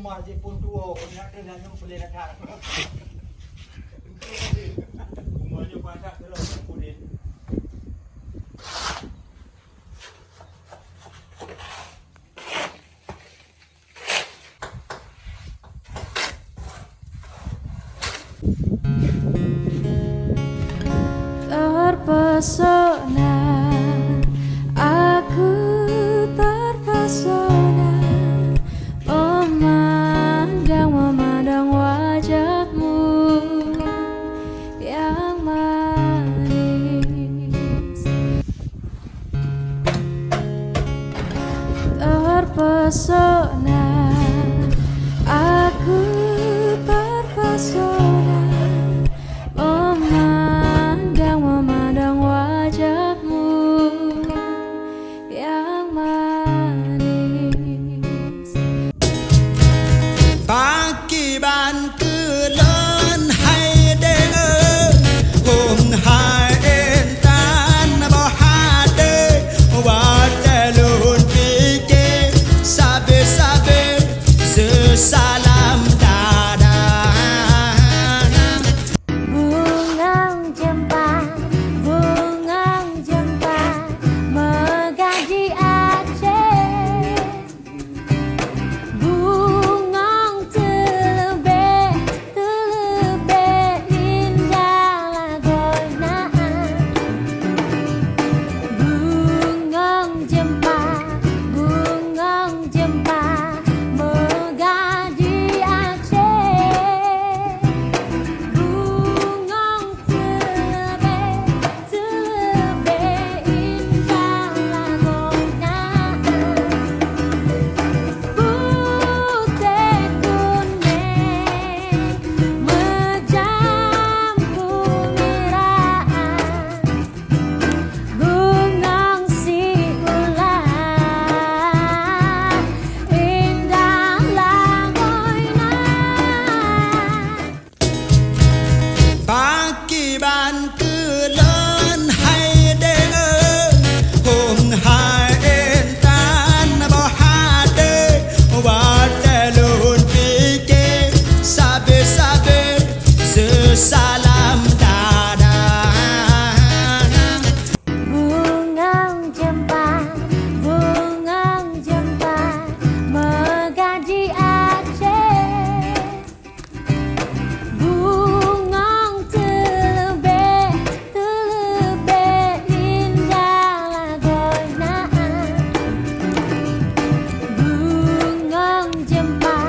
Marje pun tua, punya dengan yang boleh datang. Umurnya banyak terus kemudian. Terpesona, aku terpesona memandang wajahmu yang manis. Terpesona, aku terpesona memandang wajahmu yang manis. Pagi ban kelon hai de hôm hai en tan bo ha de wa te lun pike sabe sabe salam dada. Bungang jempa megah di Aceh. Bungang telebih indah lagonaan. Bungang jempa megah di Aceh. Bungang telebih indah lagonaan. Putih kuning mejam kumiraan. Bungang si ulang indah lagoinan. Pagi ban kelon hai de hôm hai en tan bo ha de wa te lun pike sabe sabe salam dada. Bungang jempa megah di Aceh. Bungang telebih indah lagonaan. Bungang jempa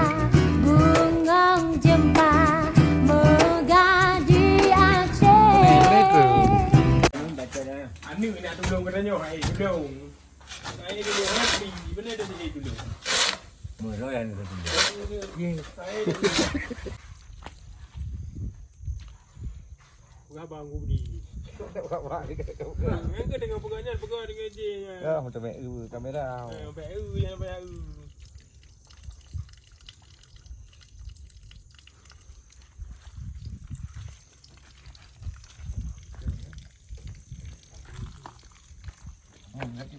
megah di Aceh. Anu nak tolong katanya, ai tolong. Ai ni tolong happy, benar dah jadi tolong. Meroyan tu. Berapa aku beli? Engkau dengan pegangan dengan je. Ya, macam kamera. PU yang PU. Lagi.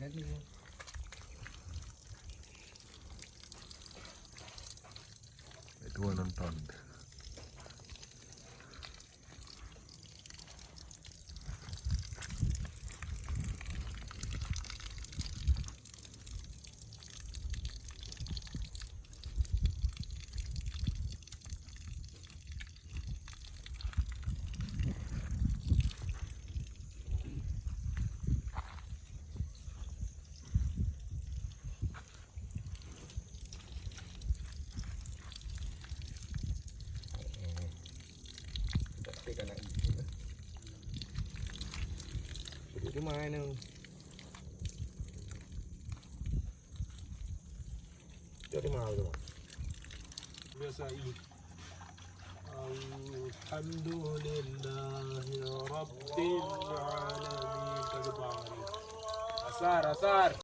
Itu nonton. cái mai nè jadi mau tuh biasa ini alhamdulillahi rabbil alamin asar